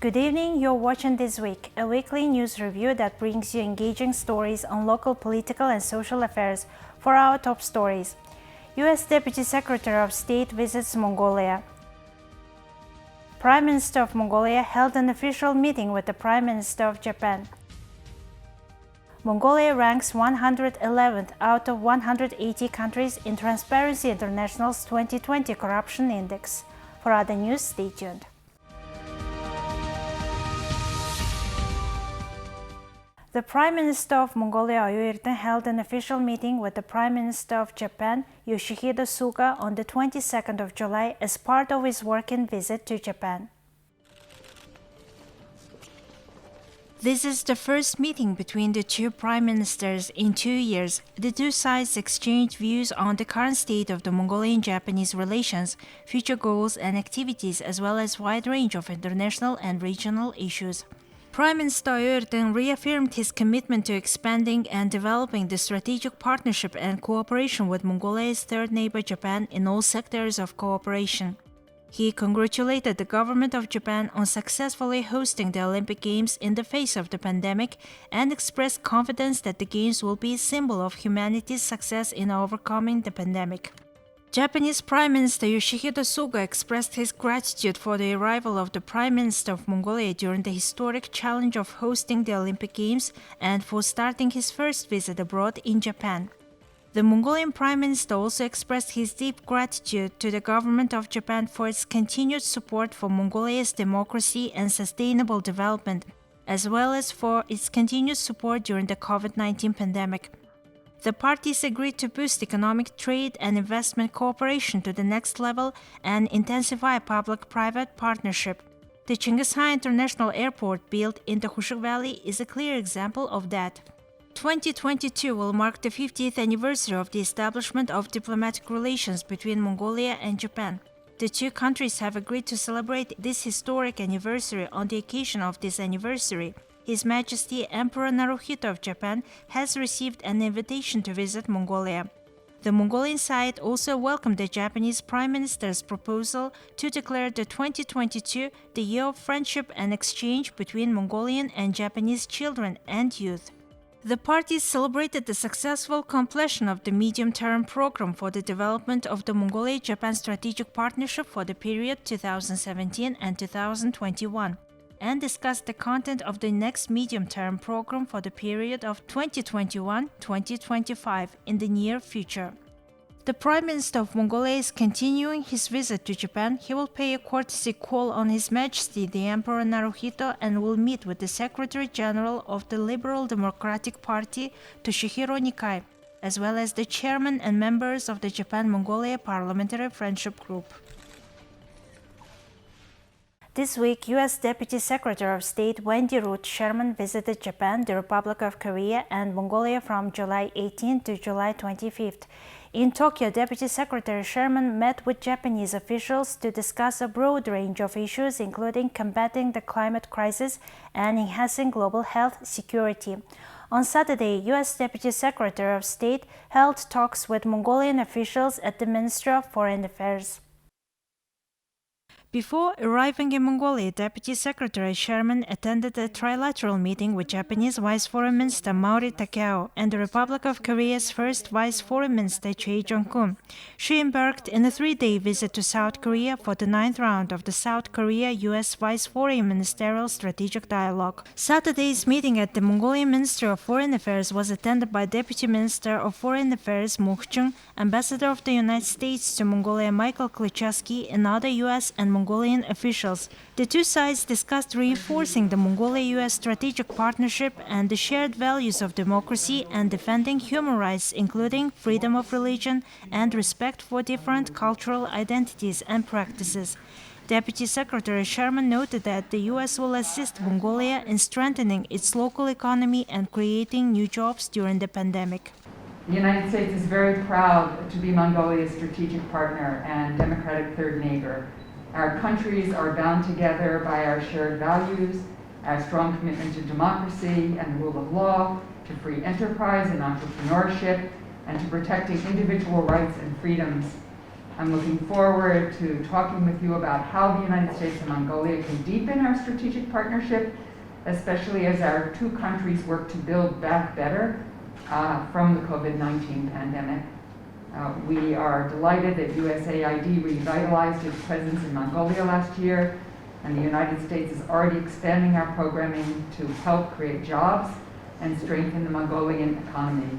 Good evening, you're watching This Week, a weekly news review that brings you engaging stories on local political and social affairs. For our top stories, U.S. Deputy Secretary of State visits Mongolia. Prime Minister of Mongolia held an official meeting with the Prime Minister of Japan. Mongolia ranks 111th out of 180 countries in Transparency International's 2020 Corruption Index. For other news, stay tuned. The Prime Minister of Mongolia, OYUN-ERDENE, held an official meeting with the Prime Minister of Japan, YOSHIHIDE SUGA, on the 22nd of July as part of his working visit to Japan. This is the first meeting between the two prime ministers in 2 years. The two sides exchanged views on the current state of the Mongolian-Japanese relations, future goals and activities, as well as a wide range of international and regional issues. Prime Minister OYUN-ERDENE reaffirmed his commitment to expanding and developing the strategic partnership and cooperation with Mongolia's third neighbor Japan in all sectors of cooperation. He congratulated the government of Japan on successfully hosting the Olympic Games in the face of the pandemic and expressed confidence that the Games will be a symbol of humanity's success in overcoming the pandemic. Japanese Prime Minister Yoshihide Suga expressed his gratitude for the arrival of the Prime Minister of Mongolia during the historic challenge of hosting the Olympic Games and for starting his first visit abroad in Japan. The Mongolian Prime Minister also expressed his deep gratitude to the government of Japan for its continued support for Mongolia's democracy and sustainable development, as well as for its continued support during the COVID-19 pandemic. The parties agreed to boost economic, trade and investment cooperation to the next level and intensify public-private partnership. The Chinggishai International Airport built in the Khushuk Valley is a clear example of that. 2022 will mark the 50th anniversary of the establishment of diplomatic relations between Mongolia and Japan. The two countries have agreed to celebrate this historic anniversary. On the occasion of this anniversary, His Majesty Emperor Naruhito of Japan has received an invitation to visit Mongolia. The Mongolian side also welcomed the Japanese Prime Minister's proposal to declare the 2022 the Year of Friendship and Exchange between Mongolian and Japanese children and youth. The parties celebrated the successful completion of the medium-term program for the development of the Mongolia-Japan strategic partnership for the period 2017 and 2021. And discussed the content of the next medium-term program for the period of 2021-2025 in the near future. The Prime Minister of Mongolia is continuing his visit to Japan. He will pay a courtesy call on His Majesty the Emperor Naruhito and will meet with the Secretary General of the Liberal Democratic Party, Toshihiro Nikai, as well as the chairman and members of the Japan-Mongolia Parliamentary Friendship Group. This week, U.S. Deputy Secretary of State WENDY R.SHERMAN visited Japan, the Republic of Korea, and Mongolia from July 18 to July 25. In Tokyo, Deputy Secretary Sherman met with Japanese officials to discuss a broad range of issues, including combating the climate crisis and enhancing global health security. On Saturday, U.S. Deputy Secretary of State held talks with Mongolian officials at the Ministry of Foreign Affairs. Before arriving in Mongolia, Deputy Secretary Sherman attended a trilateral meeting with Japanese Vice Foreign Minister Mauri Takeo and the Republic of Korea's first Vice Foreign Minister Choi Jong-kun. She embarked in a 3-day visit to South Korea for the 9th round of the South Korea-U.S. Vice Foreign Ministerial Strategic Dialogue. Saturday's meeting at the Mongolian Ministry of Foreign Affairs was attended by Deputy Minister of Foreign Affairs Moh Chung, Ambassador of the United States to Mongolia Michael Klichowski, and other U.S. and Mongolian officials. The two sides discussed reinforcing the Mongolia-U.S. strategic partnership and the shared values of democracy and defending human rights, including freedom of religion and respect for different cultural identities and practices. Deputy Secretary Sherman noted that the U.S. will assist Mongolia in strengthening its local economy and creating new jobs during the pandemic. The United States is very proud to be Mongolia's strategic partner and democratic third neighbor. Our countries are bound together by our shared values, our strong commitment to democracy and the rule of law, to free enterprise and entrepreneurship, and to protecting individual rights and freedoms. I'm looking forward to talking with you about how the United States and Mongolia can deepen our strategic partnership, especially as our two countries work to build back better from the COVID-19 pandemic. We are delighted that USAID revitalized its presence in Mongolia last year, and the United States is already expanding our programming to help create jobs and strengthen the Mongolian economy.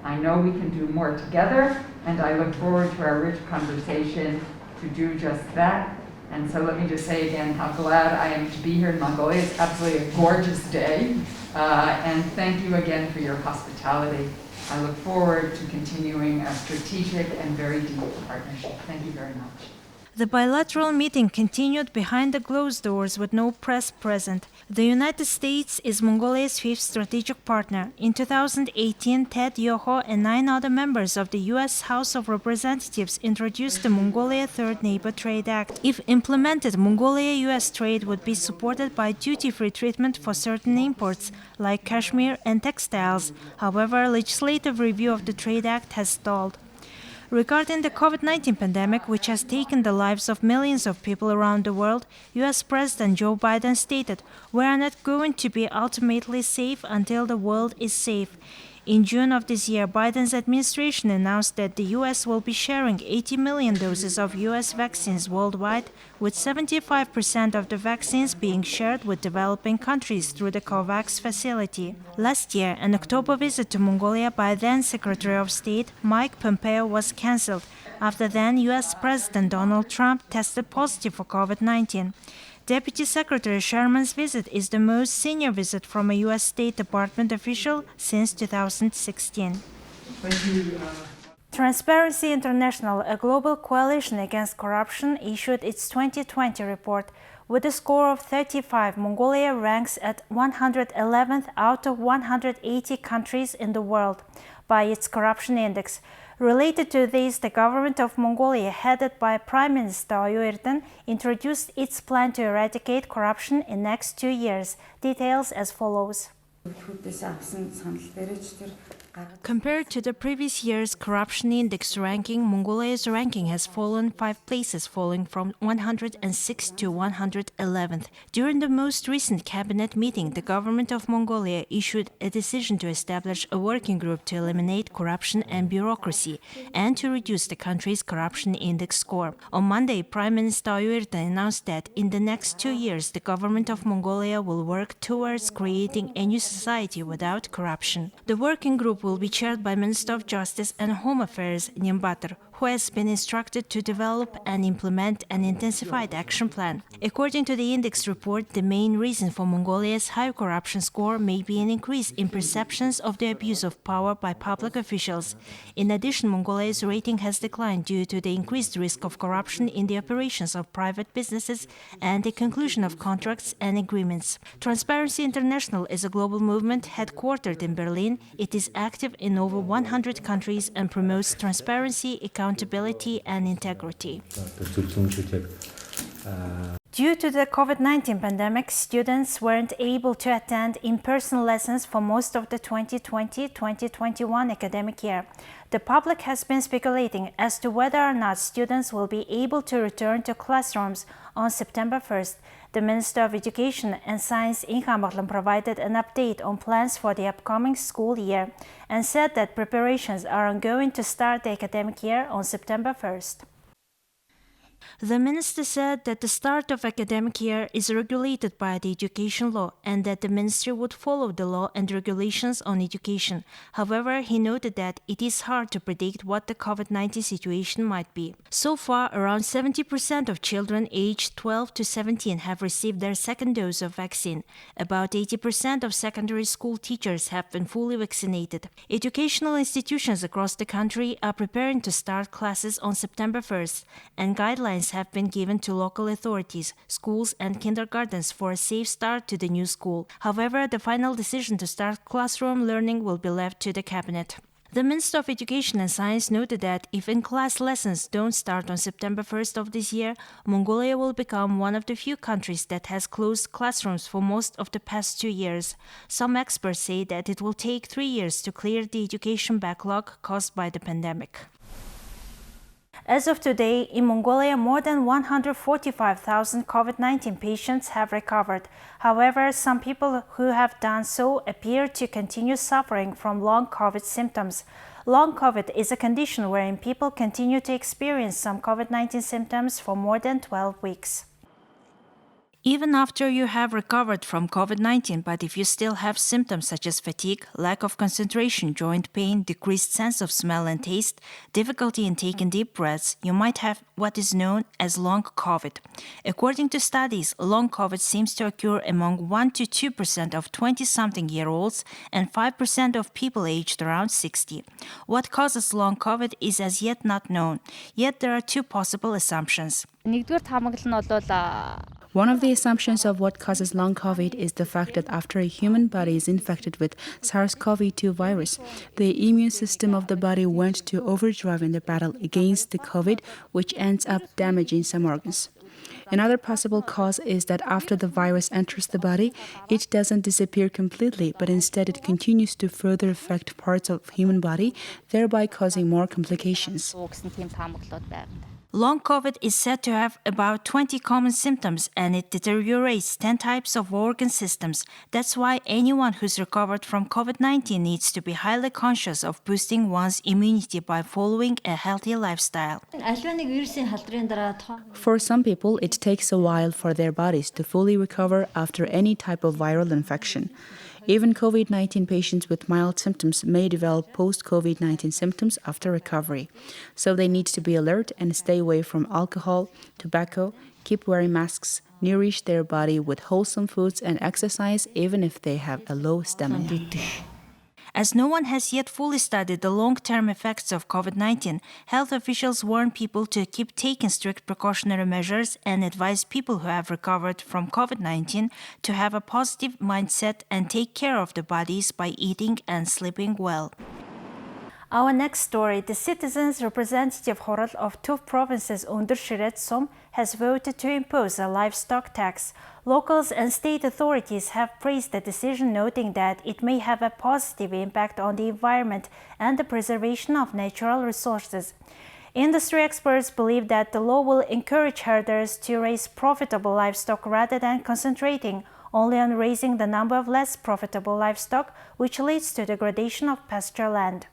I know we can do more together, and I look forward to our rich conversation to do just that. And so let me just say again how glad I am to be here in Mongolia. It's absolutely a gorgeous day. And thank you again for your hospitality. I look forward to continuing a strategic and very deep partnership. Thank you very much. The bilateral meeting continued behind the closed doors with no press present. The United States is Mongolia's fifth strategic partner. In 2018, Ted Yoho and 9 other members of the U.S. House of Representatives introduced the Mongolia Third Neighbor Trade Act. If implemented, Mongolia-U.S. trade would be supported by duty-free treatment for certain imports, like cashmere and textiles. However, legislative review of the Trade Act has stalled. Regarding the COVID-19 pandemic, which has taken the lives of millions of people around the world, U.S. President Joe Biden stated, "We are not going to be ultimately safe until the world is safe." In June of this year, Biden's administration announced that the U.S. will be sharing 80 million doses of U.S. vaccines worldwide, with 75% of the vaccines being shared with developing countries through the COVAX facility. Last year, an October visit to Mongolia by then Secretary of State Mike Pompeo was cancelled after then U.S. President Donald Trump tested positive for COVID-19. Deputy Secretary Sherman's visit is the most senior visit from a U.S. State Department official since 2016. Thank you. Transparency International, a global coalition against corruption, issued its 2020 report. With a score of 35, Mongolia ranks at 111th out of 180 countries in the world by its corruption index. Related to this, the government of Mongolia, headed by Prime Minister OYUN-ERDENE, introduced its plan to eradicate corruption in next 2 years. Details as follows. Compared to the previous year's corruption index ranking, Mongolia's ranking has fallen 5 places, falling from 106 to 111th. During the most recent cabinet meeting, the government of Mongolia issued a decision to establish a working group to eliminate corruption and bureaucracy and to reduce the country's corruption index score. On Monday, Prime Minister OYUN-ERDENE announced that in the next 2 years, the government of Mongolia will work towards creating a new society without corruption. The working group will be chaired by Minister of Justice and Home Affairs Nimbatar, who has been instructed to develop and implement an intensified action plan. According to the index report, the main reason for Mongolia's high corruption score may be an increase in perceptions of the abuse of power by public officials. In addition, Mongolia's rating has declined due to the increased risk of corruption in the operations of private businesses and the conclusion of contracts and agreements. Transparency International is a global movement headquartered in Berlin. It is active in over 100 countries and promotes transparency, accountability and integrity. Due to the COVID-19 pandemic, students weren't able to attend in-person lessons for most of the 2020-2021 academic year. The public has been speculating as to whether or not students will be able to return to classrooms on September 1st. The Minister of Education and Science Inhambatlan provided an update on plans for the upcoming school year and said that preparations are ongoing to start the academic year on September 1st. The minister said that the start of academic year is regulated by the education law and that the ministry would follow the law and regulations on education. However, he noted that it is hard to predict what the COVID-19 situation might be. So far, around 70% of children aged 12 to 17 have received their second dose of vaccine. About 80% of secondary school teachers have been fully vaccinated. Educational institutions across the country are preparing to start classes on September 1st, and guidelines have been given to local authorities, schools and kindergartens for a safe start to the new school. However, the final decision to start classroom learning will be left to the cabinet. The Minister of Education and Science noted that if in-class lessons don't start on September 1st of this year, Mongolia will become one of the few countries that has closed classrooms for most of the past 2 years. Some experts say that it will take 3 years to clear the education backlog caused by the pandemic. As of today, in Mongolia, more than 145,000 COVID-19 patients have recovered. However, some people who have done so appear to continue suffering from long COVID symptoms. Long COVID is a condition wherein people continue to experience some COVID-19 symptoms for more than 12 weeks. Even after you have recovered from COVID-19, but if you still have symptoms such as fatigue, lack of concentration, joint pain, decreased sense of smell and taste, difficulty in taking deep breaths, you might have what is known as long COVID. According to studies, long COVID seems to occur among 1 to 2% of 20-something-year-olds and 5% of people aged around 60. What causes long COVID is as yet not known, yet there are two possible assumptions. One of the assumptions of what causes long COVID is the fact that after a human body is infected with SARS-CoV-2 virus, the immune system of the body went to overdrive in the battle against the COVID, which ends up damaging some organs. Another possible cause is that after the virus enters the body, it doesn't disappear completely, but instead it continues to further affect parts of the human body, thereby causing more complications. Long COVID is said to have about 20 common symptoms and it deteriorates 10 types of organ systems. That's why anyone who's recovered from COVID-19 needs to be highly conscious of boosting one's immunity by following a healthy lifestyle. For some people, it takes a while for their bodies to fully recover after any type of viral infection. Even COVID-19 patients with mild symptoms may develop post-COVID-19 symptoms after recovery. So they need to be alert and stay away from alcohol, tobacco, keep wearing masks, nourish their body with wholesome foods and exercise even if they have a low stamina. As no one has yet fully studied the long-term effects of COVID-19, health officials warn people to keep taking strict precautionary measures and advise people who have recovered from COVID-19 to have a positive mindset and take care of their bodies by eating and sleeping well. Our next story, the Citizens Representative Horol of two provinces under Shiretsom has voted to impose a livestock tax. Locals and state authorities have praised the decision, noting that it may have a positive impact on the environment and the preservation of natural resources. Industry experts believe that the law will encourage herders to raise profitable livestock rather than concentrating only on raising the number of less profitable livestock, which leads to degradation of pasture land.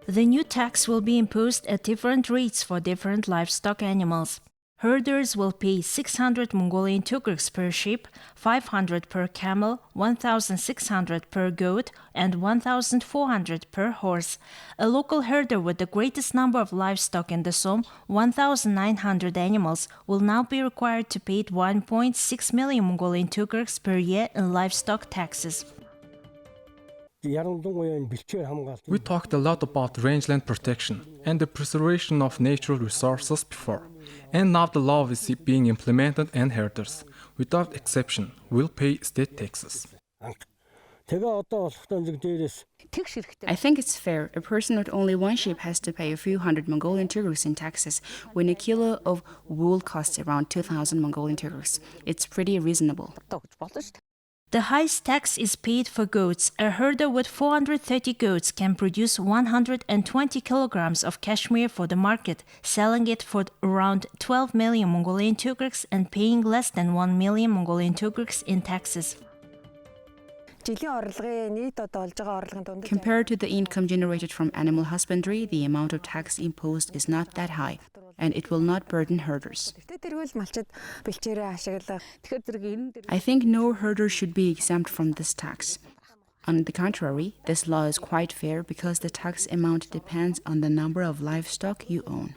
The new tax will be imposed at different rates for different livestock animals. Herders will pay 600 Mongolian tugrks per sheep, 500 per camel, 1,600 per goat, and 1,400 per horse. A local herder with the greatest number of livestock in the Som, 1,900 animals, will now be required to pay 1.6 million Mongolian tugrks per year in livestock taxes. We talked a lot about rangeland protection and the preservation of natural resources before, and now the law is being implemented and herders, without exception, will pay state taxes. I think it's fair. A person with only one sheep has to pay a few hundred Mongolian tugrks in taxes when a kilo of wool costs around 2,000 Mongolian tugrks. It's pretty reasonable. The highest tax is paid for goats. A herder with 430 goats can produce 120 kilograms of cashmere for the market, selling it for around 12 million Mongolian tugrks and paying less than 1 million Mongolian tugrks in taxes. Compared to the income generated from animal husbandry, the amount of tax imposed is not that high, and it will not burden herders. I think no herder should be exempt from this tax. On the contrary, this law is quite fair because the tax amount depends on the number of livestock you own.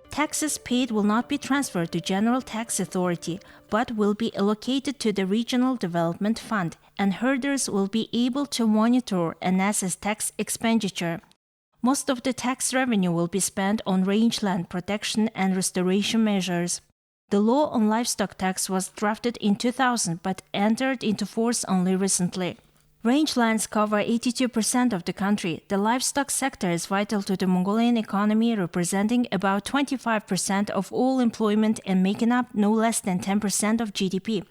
Taxes paid will not be transferred to General Tax Authority, but will be allocated to the Regional Development Fund, and herders will be able to monitor and assess tax expenditure. Most of the tax revenue will be spent on rangeland protection and restoration measures. The law on livestock tax was drafted in 2000 but entered into force only recently. Rangelands cover 82% of the country. The livestock sector is vital to the Mongolian economy, representing about 25% of all employment and making up no less than 10% of GDP.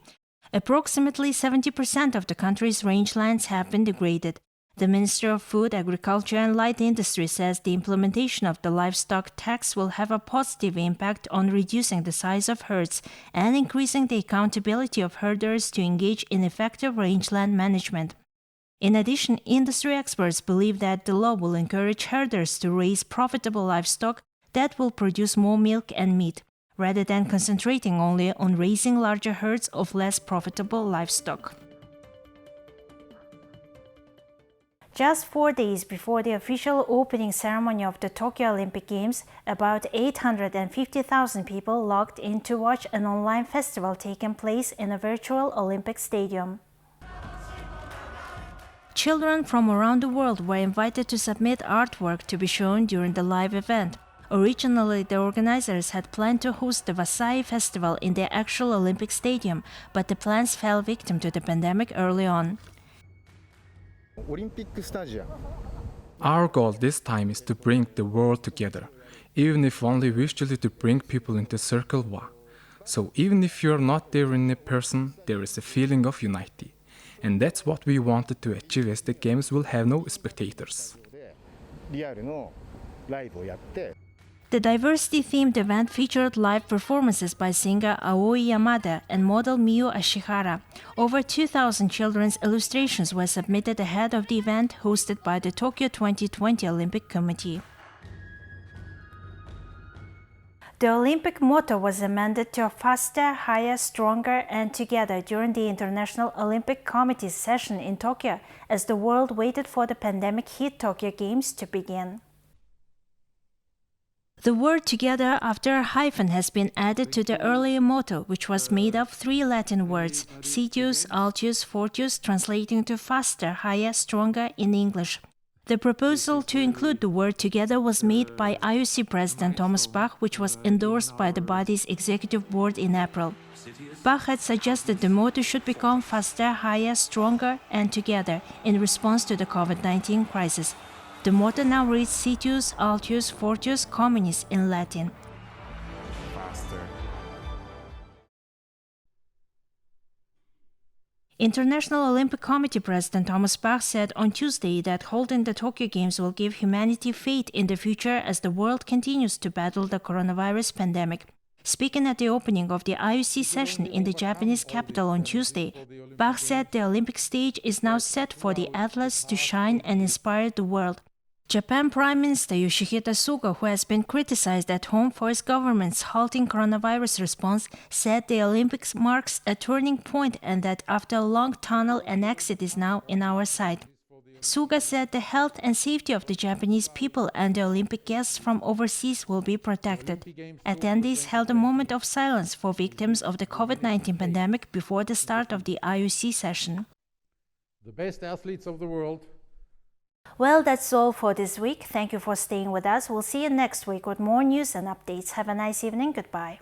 Approximately 70% of the country's rangelands have been degraded. The Minister of Food, Agriculture and Light Industry says the implementation of the livestock tax will have a positive impact on reducing the size of herds and increasing the accountability of herders to engage in effective rangeland management. In addition, industry experts believe that the law will encourage herders to raise profitable livestock that will produce more milk and meat, rather than concentrating only on raising larger herds of less profitable livestock. Just 4 days before the official opening ceremony of the Tokyo Olympic Games, about 850,000 people logged in to watch an online festival taking place in a virtual Olympic stadium. Children from around the world were invited to submit artwork to be shown during the live event. Originally, the organizers had planned to host the Vasai Festival in the actual Olympic Stadium, but the plans fell victim to the pandemic early on. Our goal this time is to bring the world together, even if only visually to bring people into circle wa. So even if you're not there in person, there is a feeling of unity. And that's what we wanted to achieve, as the games will have no spectators. The diversity-themed event featured live performances by singer Aoi Yamada and model Miyu Ashihara. Over 2,000 children's illustrations were submitted ahead of the event hosted by the Tokyo 2020 Olympic Committee. The Olympic motto was amended to faster, higher, stronger, and together during the International Olympic Committee's session in Tokyo as the world waited for the pandemic-hit Tokyo Games to begin. The word together after a hyphen has been added to the earlier motto, which was made of 3 Latin words, Citius, Altius, Fortius, translating to faster, higher, stronger in English. The proposal to include the word together was made by IOC President Thomas Bach, which was endorsed by the body's executive board in April. Bach had suggested the motto should become faster, higher, stronger, and together in response to the COVID-19 crisis. The motto now reads Citius, Altius, Fortius, Communis in Latin. International Olympic Committee President Thomas Bach said on Tuesday that holding the Tokyo Games will give humanity faith in the future as the world continues to battle the coronavirus pandemic. Speaking at the opening of the IOC session in the Japanese capital on Tuesday, Bach said the Olympic stage is now set for the athletes to shine and inspire the world. Japan Prime Minister YOSHIHIDE SUGA, who has been criticized at home for his government's halting coronavirus response, said the Olympics marks a turning point and that after a long tunnel, an exit is now in our sight. Suga said the health and safety of the Japanese people and the Olympic guests from overseas will be protected. Attendees held a moment of silence for victims of the COVID-19 pandemic before the start of the IOC session. The best athletes of the world. Well, that's all for this week. Thank you for staying with us. We'll see you next week with more news and updates. Have a nice evening. Goodbye.